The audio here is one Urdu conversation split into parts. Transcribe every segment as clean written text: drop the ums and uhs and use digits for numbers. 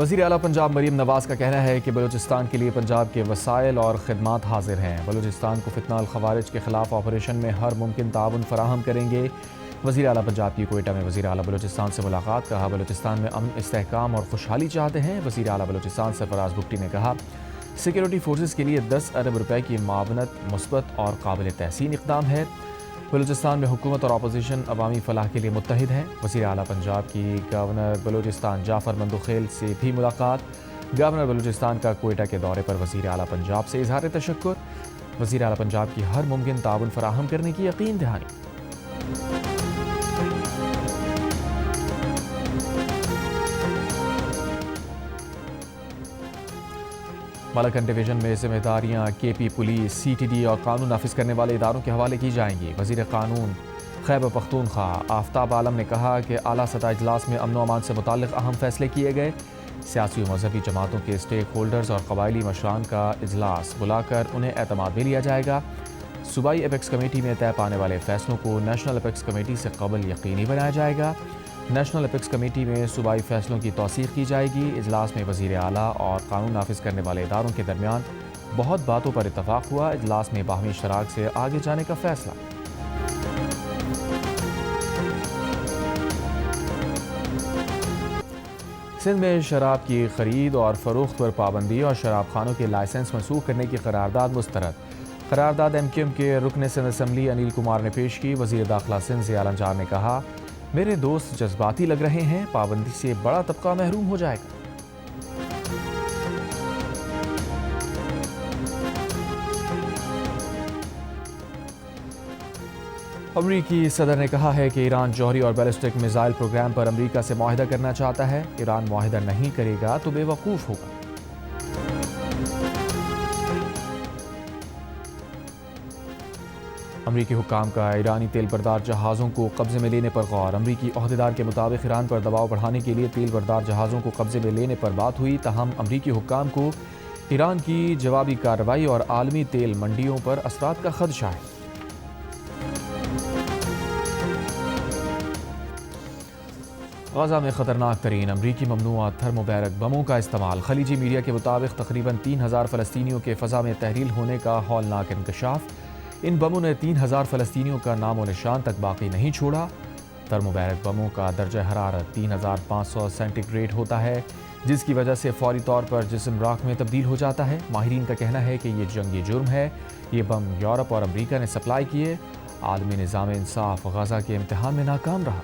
وزیر اعلیٰ پنجاب مریم نواز کا کہنا ہے کہ بلوچستان کے لیے پنجاب کے وسائل اور خدمات حاضر ہیں۔ بلوچستان کو فتنہ الخوارج کے خلاف آپریشن میں ہر ممکن تعاون فراہم کریں گے۔ وزیر اعلیٰ پنجاب کی کوئٹہ میں وزیر اعلیٰ بلوچستان سے ملاقات، کہا بلوچستان میں امن، استحکام اور خوشحالی چاہتے ہیں۔ وزیر اعلیٰ بلوچستان سرفراز بگٹی نے کہا سیکیورٹی فورسز کے لیے 10 ارب روپے کی معاونت مثبت اور قابل تحسین اقدام ہے۔ بلوچستان میں حکومت اور اپوزیشن عوامی فلاح کے لیے متحد ہیں۔ وزیر اعلیٰ پنجاب کی گورنر بلوچستان جعفر مندوخیل سے بھی ملاقات، گورنر بلوچستان کا کوئٹہ کے دورے پر وزیر اعلیٰ پنجاب سے اظہار تشکر، وزیر اعلیٰ پنجاب کی ہر ممکن تعاون فراہم کرنے کی یقین دہانی۔ مالاکنڈ ڈویژن میں ذمہ داریاں K P police, C T D اور قانون نافذ کرنے والے اداروں کے حوالے کی جائیں گی۔ وزیر قانون خیبر پختونخوا آفتاب عالم نے کہا کہ اعلیٰ سطح اجلاس میں امن و امان سے متعلق اہم فیصلے کیے گئے۔ سیاسی و مذہبی جماعتوں کے اسٹیک ہولڈرز اور قبائلی مشران کا اجلاس بلا کر انہیں اعتماد میں لیا جائے گا۔ صوبائی اپیکس کمیٹی میں طے پانے والے فیصلوں کو نیشنل اپیکس کمیٹی سے قبل یقینی بنایا جائے گا۔ نیشنل اپیکس کمیٹی میں صوبائی فیصلوں کی توثیق کی جائے گی۔ اجلاس میں وزیر اعلیٰ اور قانون نافذ کرنے والے اداروں کے درمیان بہت باتوں پر اتفاق ہوا۔ اجلاس میں باہمی اشتراک سے آگے جانے کا فیصلہ۔ سندھ میں شراب کی خرید اور فروخت پر پابندی اور شراب خانوں کے لائسنس منسوخ کرنے کی قرارداد مسترد۔ قرارداد ایم کیو ایم کے رکن سندھ اسمبلی انیل کمار نے پیش کی۔ وزیر داخلہ سندھ ضیاء الانجار نے کہا میرے دوست جذباتی لگ رہے ہیں، پابندی سے بڑا طبقہ محروم ہو جائے گا۔ امریکی صدر نے کہا ہے کہ ایران جوہری اور بیلسٹک میزائل پروگرام پر امریکہ سے معاہدہ کرنا چاہتا ہے۔ ایران معاہدہ نہیں کرے گا تو بے وقوف ہوگا۔ امریکی حکام کا ایرانی تیل بردار جہازوں کو قبضے میں لینے پر غور۔ امریکی عہدیدار کے مطابق ایران پر دباؤ بڑھانے کے لیے تیل بردار جہازوں کو قبضے میں لینے پر بات ہوئی، تاہم امریکی حکام کو ایران کی جوابی کارروائی اور عالمی تیل منڈیوں پر اثرات کا خدشہ ہے۔ غزہ میں خطرناک ترین امریکی ممنوعہ تھرمو بیرک بموں کا استعمال۔ خلیجی میڈیا کے مطابق تقریباً 3000 فلسطینیوں کے فضا میں تحلیل ہونے کا ہولناک انکشاف۔ ان بموں نے 3000 فلسطینیوں کا نام و نشان تک باقی نہیں چھوڑا۔ تھرمو بیرک بموں کا درجہ حرارت 3500 سینٹی گریڈ ہوتا ہے، جس کی وجہ سے فوری طور پر جسم راکھ میں تبدیل ہو جاتا ہے۔ ماہرین کا کہنا ہے کہ یہ جنگی جرم ہے۔ یہ بم یورپ اور امریکہ نے سپلائی کیے۔ عالمی نظام انصاف غزہ کے امتحان میں ناکام رہا۔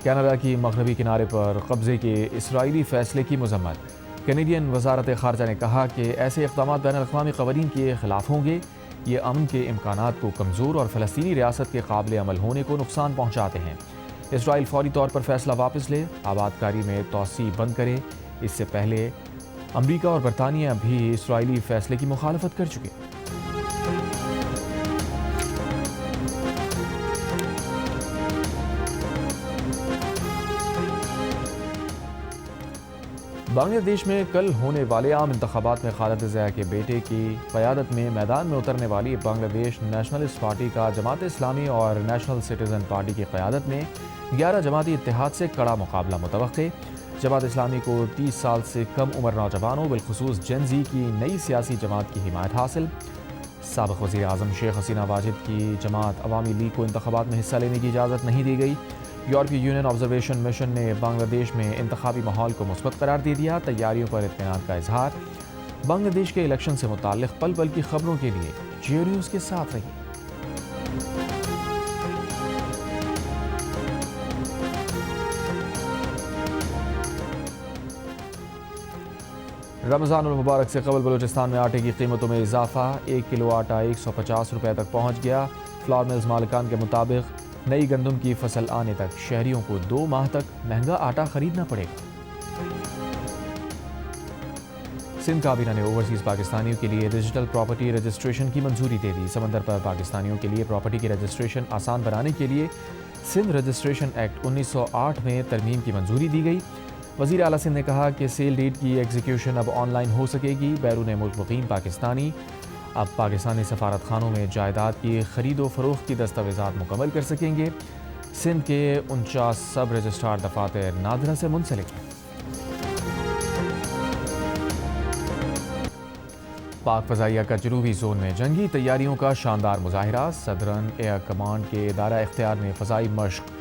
کینیڈا کی مغربی کنارے پر قبضے کے اسرائیلی فیصلے کی مذمت۔ کینیڈین وزارت خارجہ نے کہا کہ ایسے اقدامات بین الاقوامی قوانین کے خلاف ہوں گے۔ یہ امن کے امکانات کو کمزور اور فلسطینی ریاست کے قابل عمل ہونے کو نقصان پہنچاتے ہیں۔ اسرائیل فوری طور پر فیصلہ واپس لے، آباد کاری میں توسیع بند کرے۔ اس سے پہلے امریکہ اور برطانیہ بھی اسرائیلی فیصلے کی مخالفت کر چکے۔ بنگلہ دیش میں کل ہونے والے عام انتخابات میں خالد ضیاء کے بیٹے کی قیادت میں میدان میں اترنے والی بنگلہ دیش نیشنلسٹ پارٹی کا جماعت اسلامی اور نیشنل سٹیزن پارٹی کی قیادت میں 11 جماعتی اتحاد سے کڑا مقابلہ متوقع۔ جماعت اسلامی کو 30 سال سے کم عمر نوجوانوں بالخصوص جین زی کی نئی سیاسی جماعت کی حمایت حاصل۔ سابق وزیر اعظم شیخ حسینہ واجد کی جماعت عوامی لیگ کو انتخابات میں حصہ لینے کی اجازت نہیں دی گئی۔ یورپی یونین آبزرویشن مشن نے بنگلہ دیش میں انتخابی ماحول کو مثبت قرار دے دیا۔ تیاریوں پر اطمینان کا اظہار۔ بنگلہ دیش کے الیکشن سے متعلق پل پل کی خبروں کے لیے جیو نیوز کے ساتھ رہیے۔ رمضان المبارک سے قبل بلوچستان میں آٹے کی قیمتوں میں اضافہ۔ 1 کلو آٹا 150 روپے تک پہنچ گیا۔ فلور ملز مالکان کے مطابق نئی گندم کی فصل آنے تک شہریوں کو 2 ماہ تک مہنگا آٹا خریدنا پڑے گا۔ سندھ کابینہ نے اوورسیز پاکستانیوں کے لیے ڈیجیٹل پراپرٹی رجسٹریشن کی منظوری دے دی۔ سمندر پر پاکستانیوں کے لیے پراپرٹی کی رجسٹریشن آسان بنانے کے لیے سندھ رجسٹریشن ایکٹ 1908 میں ترمیم کی منظوری دی گئی۔ وزیر اعلیٰ سندھ نے کہا کہ سیل ڈیڈ کی ایگزیکیوشن اب آن لائن ہو سکے گی۔ بیرون ملک مقیم پاکستانی اب پاکستانی سفارت خانوں میں جائیداد کی خرید و فروخت کی دستاویزات مکمل کر سکیں گے۔ سندھ کے 49 سب رجسٹرار دفاتر نادرہ سے منسلک ہیں۔ پاک فضائیہ کا جنوبی زون میں جنگی تیاریوں کا شاندار مظاہرہ۔ صدرن ایئر کمانڈ کے دائرہ اختیار میں فضائی مشق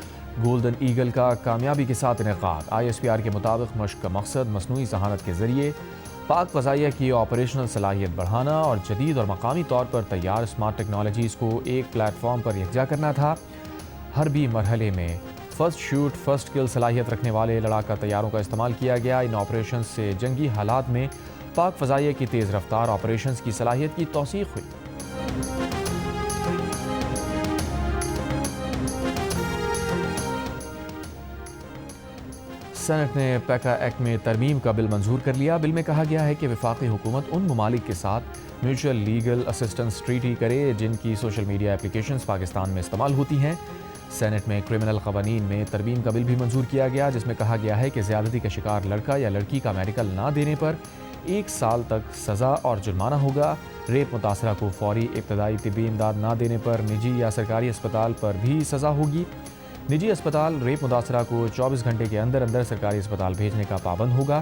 گولڈن ایگل کا کامیابی کے ساتھ انعقاد۔ ISPR کے مطابق مشق کا مقصد مصنوعی ذہانت کے ذریعے پاک فضائیہ کی آپریشنل صلاحیت بڑھانا اور جدید اور مقامی طور پر تیار اسمارٹ ٹیکنالوجیز کو ایک پلیٹ فارم پر یکجا کرنا تھا۔ حربی مرحلے میں فرسٹ شوٹ فرسٹ کل صلاحیت رکھنے والے لڑاکا طیاروں کا استعمال کیا گیا۔ ان آپریشنز سے جنگی حالات میں پاک فضائیہ کی تیز رفتار آپریشنز کی صلاحیت کی توثیق ہوئی۔ سینٹ نے پیکا ایکٹ میں ترمیم کا بل منظور کر لیا۔ بل میں کہا گیا ہے کہ وفاقی حکومت ان ممالک کے ساتھ میوچل لیگل اسسٹنس ٹریٹی کرے جن کی سوشل میڈیا اپلیکیشنز پاکستان میں استعمال ہوتی ہیں۔ سینٹ میں کرمنل قوانین میں ترمیم کا بل بھی منظور کیا گیا، جس میں کہا گیا ہے کہ زیادتی کا شکار لڑکا یا لڑکی کا میڈیکل نہ دینے پر 1 سال تک سزا اور جرمانہ ہوگا۔ ریپ متاثرہ کو فوری ابتدائی طبی امداد نہ دینے پر نجی یا سرکاری اسپتال پر بھی سزا ہوگی۔ نجی اسپتال ریپ متاثرہ کو 24 گھنٹے کے اندر اندر سرکاری اسپتال بھیجنے کا پابند ہوگا۔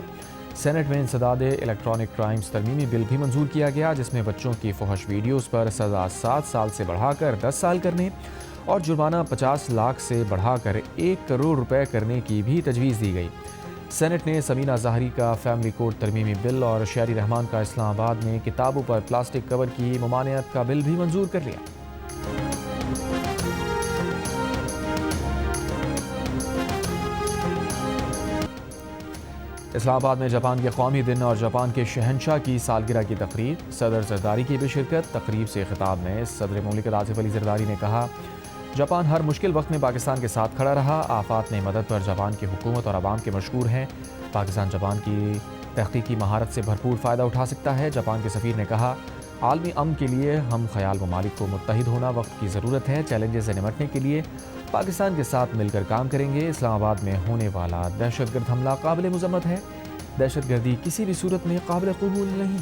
سینٹ میں انسداد الیکٹرانک کرائمز ترمیمی بل بھی منظور کیا گیا، جس میں بچوں کی فحش ویڈیوز پر سزا 7 سال سے بڑھا کر 10 سال کرنے اور جرمانہ 50 لاکھ سے بڑھا کر 1 کروڑ روپے کرنے کی بھی تجویز دی گئی۔ سینٹ نے سمینہ ظاہری کا فیملی کوڈ ترمیمی بل اور شہری رحمان کا اسلام آباد میں کتابوں پر پلاسٹک کور کی ممانعت کا بل بھی منظور کر لیا۔ اسلام آباد میں جاپان کے قومی دن اور جاپان کے شہنشاہ کی سالگرہ کی تقریب، صدر زرداری کی بھی شرکت۔ تقریب سے خطاب میں صدر مملکت آصف علی زرداری نے کہا، جاپان ہر مشکل وقت میں پاکستان کے ساتھ کھڑا رہا۔ آفات میں مدد پر جاپان کی حکومت اور عوام کے مشکور ہیں۔ پاکستان جاپان کی تحقیقی مہارت سے بھرپور فائدہ اٹھا سکتا ہے۔ جاپان کے سفیر نے کہا، عالمی امن کے لیے ہم خیال ممالک کو متحد ہونا وقت کی ضرورت ہے۔ چیلنجز سے نمٹنے کے لیے پاکستان کے ساتھ مل کر کام کریں گے۔ اسلام آباد میں ہونے والا دہشت گرد حملہ قابل مذمت ہے۔ دہشت گردی کسی بھی صورت میں قابل قبول نہیں۔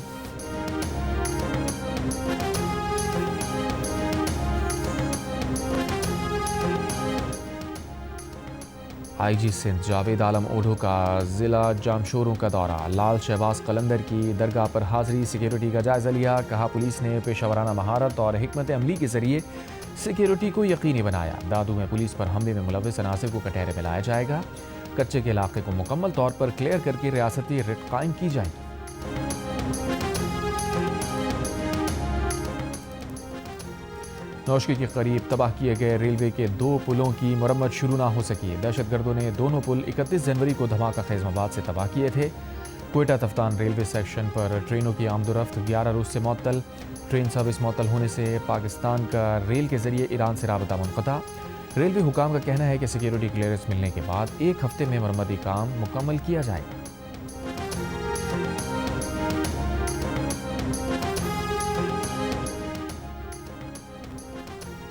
IG سندھ جاوید عالم اوڈھو کا ضلع جامشوروں کا دورہ، لال شہباز قلندر کی درگاہ پر حاضری، سیکیورٹی کا جائزہ لیا۔ کہا، پولیس نے پیشہ ورانہ مہارت اور حکمت عملی کے ذریعے سیکیورٹی کو یقینی بنایا۔ دادو میں پولیس پر حملے میں ملوث عناصر کو کٹہرے میں لایا جائے گا۔ کچے کے علاقے کو مکمل طور پر کلیئر کر کے ریاستی رٹ قائم کی جائے گی۔ نوشکی کے قریب تباہ کیے گئے ریلوے کے 2 پلوں کی مرمت شروع نہ ہو سکی۔ دہشت گردوں نے دونوں پل 31 جنوری کو دھماکہ خیز مواد سے تباہ کیے تھے۔ کوئٹہ تفتان ریلوے سیکشن پر ٹرینوں کی آمد و رفت 11 روز سے معطل۔ ٹرین سروس معطل ہونے سے پاکستان کا ریل کے ذریعے ایران سے رابطہ منقطع۔ ریلوے حکام کا کہنا ہے کہ سیکیورٹی کلیئرنس ملنے کے بعد 1 ہفتے میں مرمتی کام مکمل کیا جائے گا۔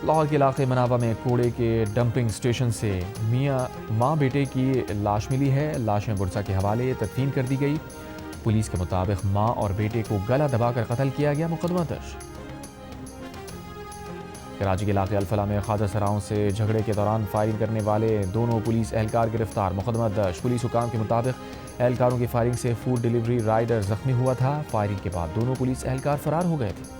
لاہور کے علاقے مناوا میں کوڑے کے ڈمپنگ سٹیشن سے ماں بیٹے کی لاش ملی ہے۔ لاشیں ورثاء کے حوالے تدفین کر دی گئی۔ پولیس کے مطابق ماں اور بیٹے کو گلا دبا کر قتل کیا گیا، مقدمہ درج۔ کراچی کے علاقے الفلاح میں خواجہ سراؤں سے جھگڑے کے دوران فائرنگ کرنے والے دونوں پولیس اہلکار گرفتار، مقدمہ درج۔ پولیس حکام کے مطابق اہلکاروں کی فائرنگ سے فوڈ ڈیلیوری رائڈر زخمی ہوا تھا۔ فائرنگ کے بعد دونوں پولیس اہلکار فرار ہو گئے تھے۔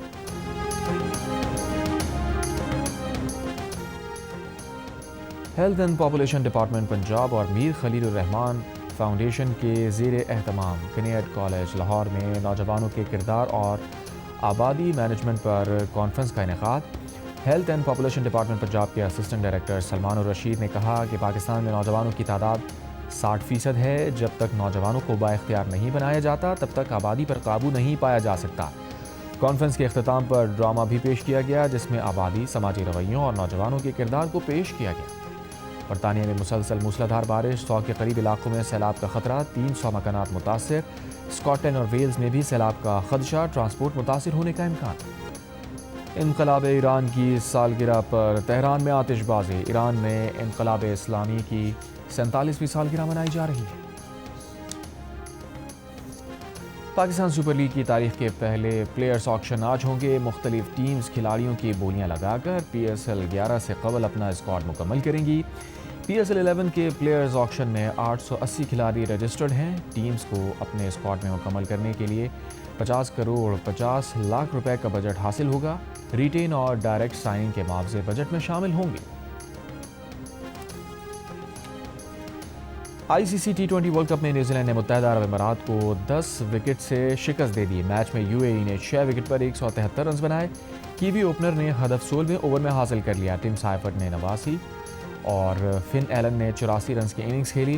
Health and population department Punjab اور میر خلیل الرحمان فاؤنڈیشن کے زیر اہتمام کنیٹ کالج لاہور میں نوجوانوں کے کردار اور آبادی مینجمنٹ پر کانفرنس کا انعقاد۔ Health and population department Punjab کے اسسٹنٹ ڈائریکٹر سلمان الرشید نے کہا کہ پاکستان میں نوجوانوں کی تعداد 60% ہے۔ جب تک نوجوانوں کو بااختیار نہیں بنایا جاتا تب تک آبادی پر قابو نہیں پایا جا سکتا۔ کانفرنس کے اختتام پر ڈرامہ بھی پیش کیا گیا، جس میں آبادی، سماجی رویوں اور نوجوانوں کے کردار کو پیش کیا گیا۔ برطانیہ میں مسلسل موسلادھار بارش، 100 کے قریب علاقوں میں سیلاب کا خطرہ، 300 مکانات متاثر۔ اسکاٹ لینڈ اور ویلز میں بھی سیلاب کا خدشہ، ٹرانسپورٹ متاثر ہونے کا امکان۔ انقلاب ایران کی سالگرہ پر تہران میں آتش بازی، ایران میں انقلاب اسلامی کی 47ویں سالگرہ منائی جا رہی ہے۔ پاکستان سپر لیگ کی تاریخ کے پہلے پلیئرز آکشن آج ہوں گے۔ مختلف ٹیمز کھلاڑیوں کی بولیاں لگا کر پی ایس ایل 11 سے قبل اپنا اسکواڈ مکمل کریں گی۔ پی ایس ایل 11 کے پلیئرز آکشن میں 880 کھلاڑی رجسٹرڈ ہیں۔ ٹیمز کو اپنے اسکواڈ میں مکمل کرنے کے لیے 50 کروڑ 50 لاکھ روپے کا بجٹ حاصل ہوگا۔ ریٹین اور ڈائریکٹ سائننگ کے معاوضے بجٹ میں شامل ہوں گے۔ آئی سی سی ٹی 20 ورلڈ کپ میں نیوزی لینڈ نے متحدہ عرب امارات کو 10 وکٹ سے شکست دے دی۔ میچ میں یو اے ای نے 6 وکٹ پر 173 رنز بنائے۔ کیوی اوپنر نے ہدف 16ویں اوور میں حاصل کر لیا۔ ٹم سائفرٹ نے 89 اور فن ایلن نے 84 رنز کی اننگز کھیلی۔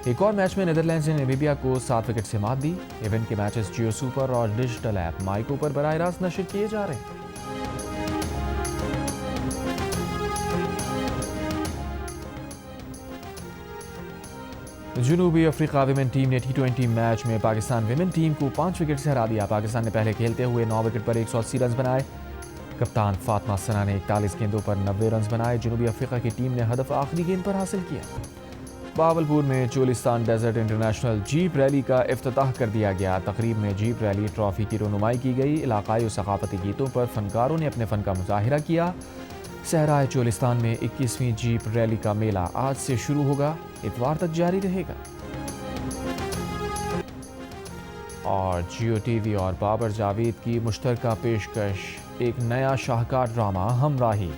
ایک اور میچ میں نیدرلینڈز نے نمیبیا کو 7 وکٹ سے مات دی۔ ایونٹ کے میچز جیو سپر اور ڈیجیٹل ایپ مائیکو پر براہ راست نشر کیے جا رہے ہیں۔ جنوبی افریقہ ویمن ٹیم نے T20 میچ میں پاکستان ویمن ٹیم کو 5 وکٹ سے ہرا دیا۔ پاکستان نے پہلے کھیلتے ہوئے 9 وکٹ پر 180 رنز بنائے۔ کپتان فاطمہ ثنا نے 41 گیندوں پر 90 رنز بنائے۔ جنوبی افریقہ کی ٹیم نے ہدف آخری گیند پر حاصل کیا۔ بہاولپور میں Cholistan desert international jeep rally کا افتتاح کر دیا گیا۔ تقریب میں جیپ ریلی ٹرافی کی رونمائی کی گئی۔ علاقائی اور ثقافتی گیتوں پر فنکاروں نے اپنے فن کا مظاہرہ کیا۔ صحرائے چولستان میں 21ویں جیپ ریلی کا میلہ آج سے شروع ہوگا، اتوار تک جاری رہے گا۔ اور جیو ٹی وی اور بابر جاوید کی مشترکہ پیشکش، ایک نیا شاہکار ڈرامہ ہمراہی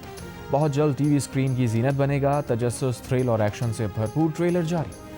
بہت جلد ٹی وی اسکرین کی زینت بنے گا۔ تجسس، تھرل اور ایکشن سے بھرپور ٹریلر جاری۔